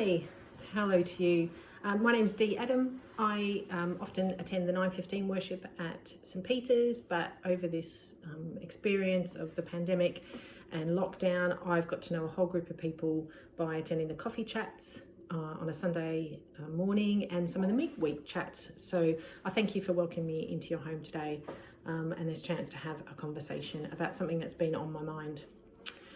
Hi, hello to you. My name's Dee Adam. I often attend the 9:15 worship at St Peter's, but over this experience of the pandemic and lockdown, I've got to know a whole group of people by attending the coffee chats on a Sunday morning and some of the midweek chats. So I thank you for welcoming me into your home today and this chance to have a conversation about something that's been on my mind.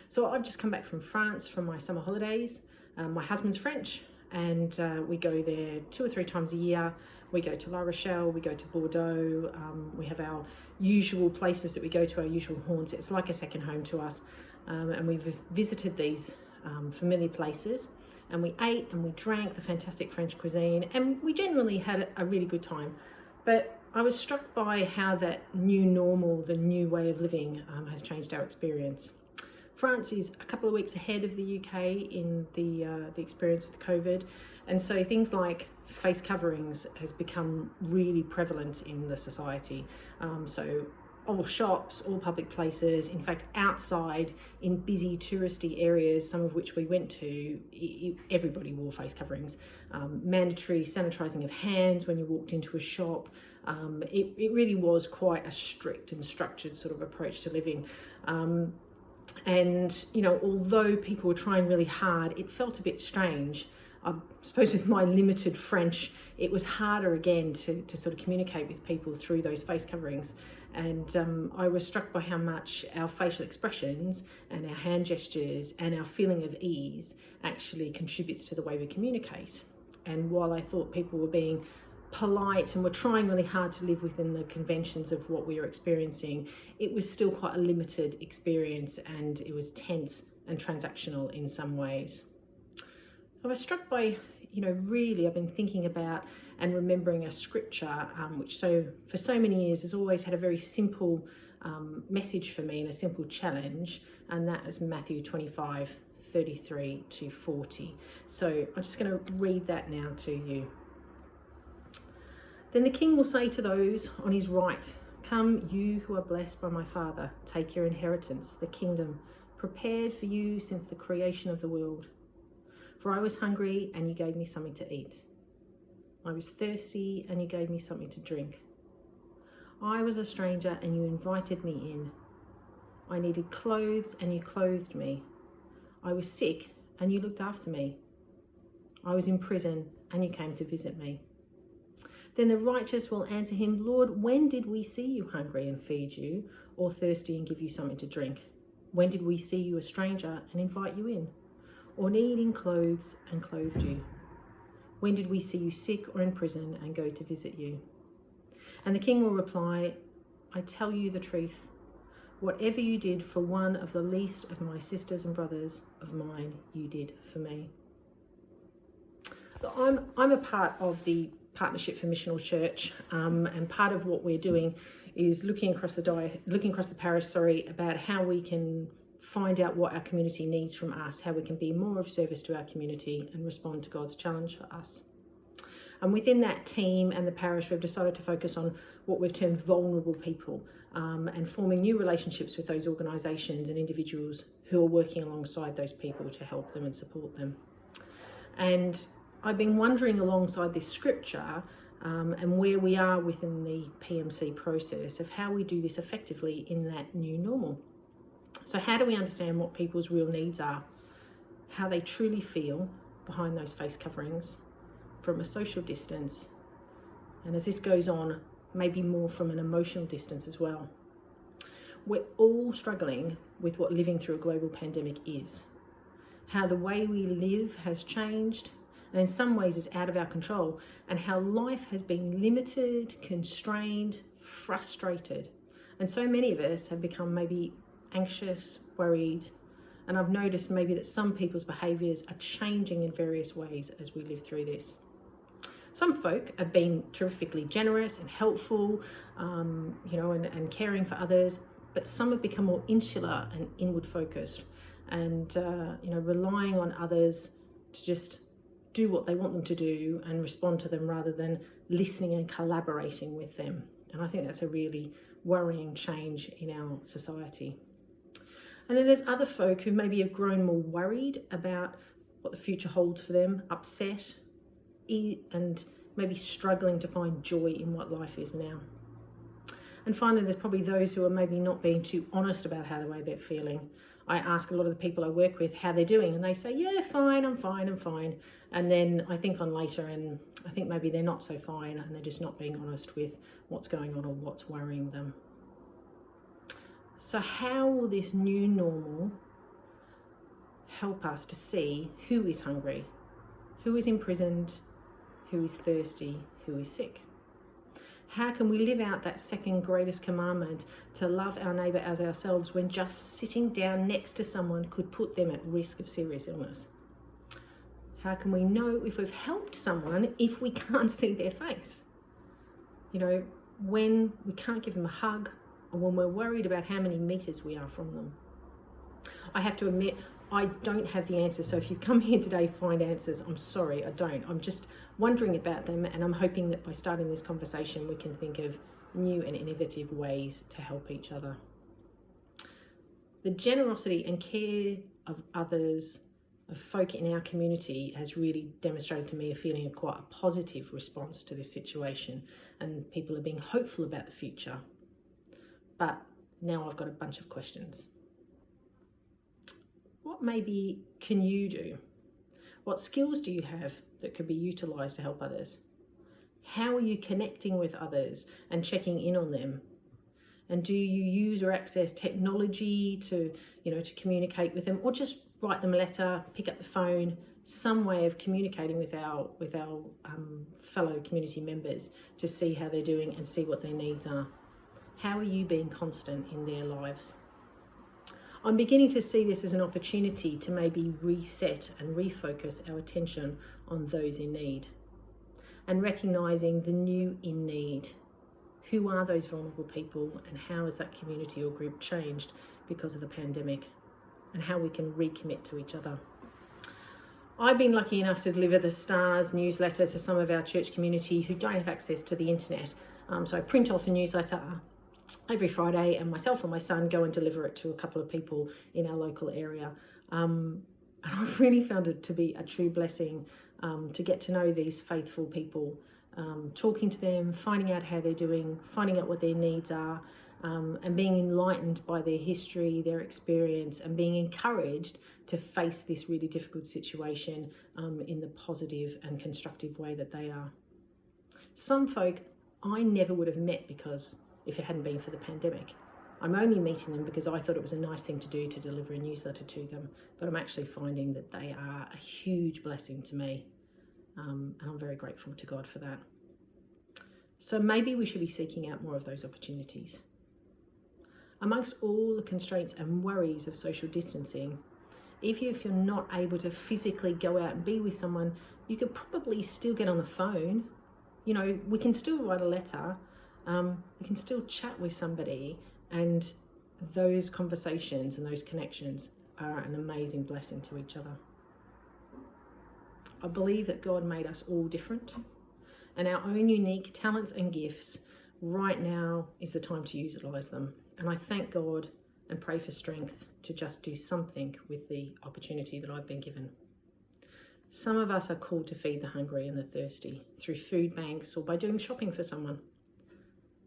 So I've just come back from France from my summer holidays. My husband's French and we go there 2 or 3 times a year. We go to La Rochelle, we go to Bordeaux. We have our usual places that we go to, our usual haunts. It's like a second home to us. And we've visited these familiar places, and we ate and we drank the fantastic French cuisine, and we generally had a really good time. But I was struck by how that new normal, the new way of living, has changed our experience. France is a couple of weeks ahead of the UK in the experience with COVID, and so things like face coverings has become really prevalent in the society. So all shops, all public places, in fact outside in busy touristy areas, some of which we went to, everybody wore face coverings. Mandatory sanitising of hands when you walked into a shop. It really was quite a strict and structured sort of approach to living. And, you know, although people were trying really hard, it felt a bit strange. I suppose with my limited French, it was harder again to sort of communicate with people through those face coverings. And I was struck by how much our facial expressions and our hand gestures and our feeling of ease actually contributes to the way we communicate. And while I thought people were being polite and were trying really hard to live within the conventions of what we were experiencing, it was still quite a limited experience, and it was tense and transactional in some ways. I was struck by, really I've been thinking about and remembering a scripture which for so many years has always had a very simple message for me and a simple challenge, and that is Matthew 25:33 to 40. So I'm just going to read that now to you. Then the king will say to those on his right, "Come, you who are blessed by my Father, take your inheritance, the kingdom, prepared for you since the creation of the world. For I was hungry, and you gave me something to eat. I was thirsty, and you gave me something to drink. I was a stranger, and you invited me in. I needed clothes, and you clothed me. I was sick, and you looked after me. I was in prison, and you came to visit me." Then the righteous will answer him, "Lord, when did we see you hungry and feed you, or thirsty and give you something to drink? When did we see you a stranger and invite you in, or needing clothes and clothed you? When did we see you sick or in prison and go to visit you?" And the king will reply, "I tell you the truth. Whatever you did for one of the least of my sisters and brothers of mine, you did for me." So I'm a part of the Partnership for Missional Church, and part of what we're doing is looking across the parish, about how we can find out what our community needs from us, how we can be more of service to our community and respond to God's challenge for us. And within that team and the parish, we've decided to focus on what we've termed vulnerable people, and forming new relationships with those organisations and individuals who are working alongside those people to help them and support them. And I've been wondering alongside this scripture and where we are within the PMC process of how we do this effectively in that new normal. So how do we understand what people's real needs are, how they truly feel behind those face coverings from a social distance, and as this goes on, maybe more from an emotional distance as well. We're all struggling with what living through a global pandemic is, how the way we live has changed, and in some ways is out of our control, and how life has been limited, constrained, frustrated. And so many of us have become maybe anxious, worried, and I've noticed maybe that some people's behaviours are changing in various ways as we live through this. Some folk have been terrifically generous and helpful, and caring for others, but some have become more insular and inward focused, and relying on others to just do what they want them to do and respond to them rather than listening and collaborating with them. And I think that's a really worrying change in our society. And then there's other folk who maybe have grown more worried about what the future holds for them, upset, and maybe struggling to find joy in what life is now. And finally, there's probably those who are maybe not being too honest about how the way they're feeling. I ask a lot of the people I work with how they're doing, and they say, yeah, fine, I'm fine, I'm fine. And then I think on later, and I think maybe they're not so fine, and they're just not being honest with what's going on or what's worrying them. So how will this new normal help us to see who is hungry, who is imprisoned, who is thirsty, who is sick? How can we live out that second greatest commandment to love our neighbour as ourselves when just sitting down next to someone could put them at risk of serious illness? How can we know if we've helped someone if we can't see their face? You know, when we can't give them a hug, or when we're worried about how many metres we are from them. I have to admit, I don't have the answers. So if you've come here today to find answers, I'm sorry, I don't. I'm just wondering about them, and I'm hoping that by starting this conversation, we can think of new and innovative ways to help each other. The generosity and care of others, of folk in our community, has really demonstrated to me a feeling of quite a positive response to this situation, and people are being hopeful about the future. But now I've got a bunch of questions. What maybe can you do? What skills do you have that could be utilised to help others? How are you connecting with others and checking in on them? And do you use or access technology to communicate with them, or just write them a letter, pick up the phone, some way of communicating with our fellow community members to see how they're doing and see what their needs are? How are you being constant in their lives? I'm beginning to see this as an opportunity to maybe reset and refocus our attention on those in need, and recognising the new in need. Who are those vulnerable people, and how has that community or group changed because of the pandemic, and how we can recommit to each other. I've been lucky enough to deliver the Stars newsletter to some of our church community who don't have access to the internet. So I print off a newsletter every Friday, and myself and my son go and deliver it to a couple of people in our local area. And I've really found it to be a true blessing to get to know these faithful people, talking to them, finding out how they're doing, finding out what their needs are, and being enlightened by their history, their experience, and being encouraged to face this really difficult situation in the positive and constructive way that they are. Some folk I never would have met because if it hadn't been for the pandemic. I'm only meeting them because I thought it was a nice thing to do to deliver a newsletter to them, but I'm actually finding that they are a huge blessing to me, and I'm very grateful to God for that. So maybe we should be seeking out more of those opportunities. Amongst all the constraints and worries of social distancing, if you're not able to physically go out and be with someone, you could probably still get on the phone. We can still write a letter. We can still chat with somebody, and those conversations and those connections are an amazing blessing to each other. I believe that God made us all different, and our own unique talents and gifts, right now is the time to utilise them. And I thank God and pray for strength to just do something with the opportunity that I've been given. Some of us are called to feed the hungry and the thirsty through food banks or by doing shopping for someone.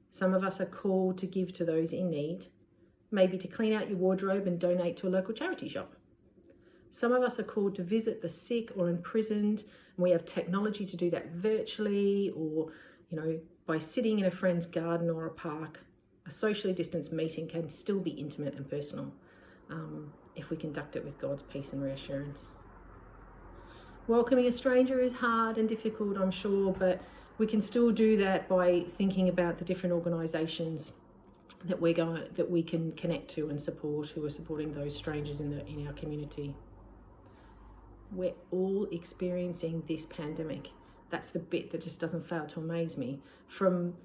Some of us are called to give to those in need, maybe to clean out your wardrobe and donate to a local charity shop. Some of us are called to visit the sick or imprisoned, and we have technology to do that virtually or, by sitting in a friend's garden or a park. A socially distanced meeting can still be intimate and personal if we conduct it with God's peace and reassurance. Welcoming a stranger is hard and difficult, I'm sure, but we can still do that by thinking about the different organisations that we can connect to and support, who are supporting those strangers in our community. We're all experiencing this pandemic. That's the bit that just doesn't fail to amaze me. From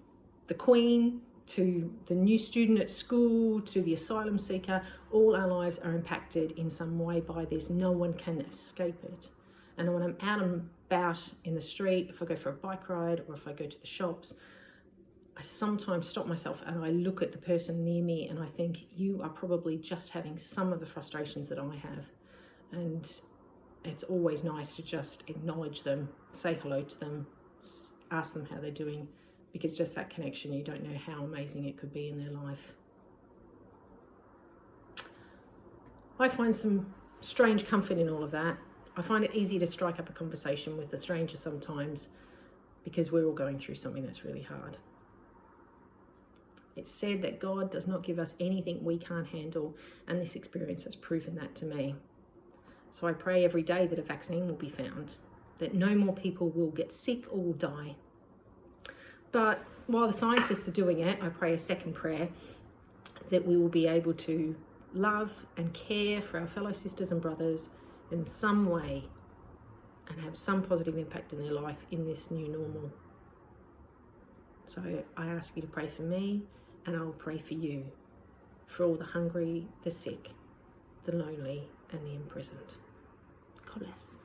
the Queen to the new student at school to the asylum seeker, all our lives are impacted in some way by this. No one can escape it. And when I'm out and about in the street, if I go for a bike ride or if I go to the shops, I sometimes stop myself and I look at the person near me and I think, you are probably just having some of the frustrations that I have. And it's always nice to just acknowledge them, say hello to them, ask them how they're doing, because just that connection, you don't know how amazing it could be in their life. I find some strange comfort in all of that. I find it easy to strike up a conversation with a stranger sometimes because we're all going through something that's really hard. It's said that God does not give us anything we can't handle, and this experience has proven that to me. So I pray every day that a vaccine will be found, that no more people will get sick or will die. But while the scientists are doing it, I pray a second prayer that we will be able to love and care for our fellow sisters and brothers in some way and have some positive impact in their life in this new normal. So I ask you to pray for me, and I will pray for you, for all the hungry, the sick, the lonely, and the imprisoned. God bless.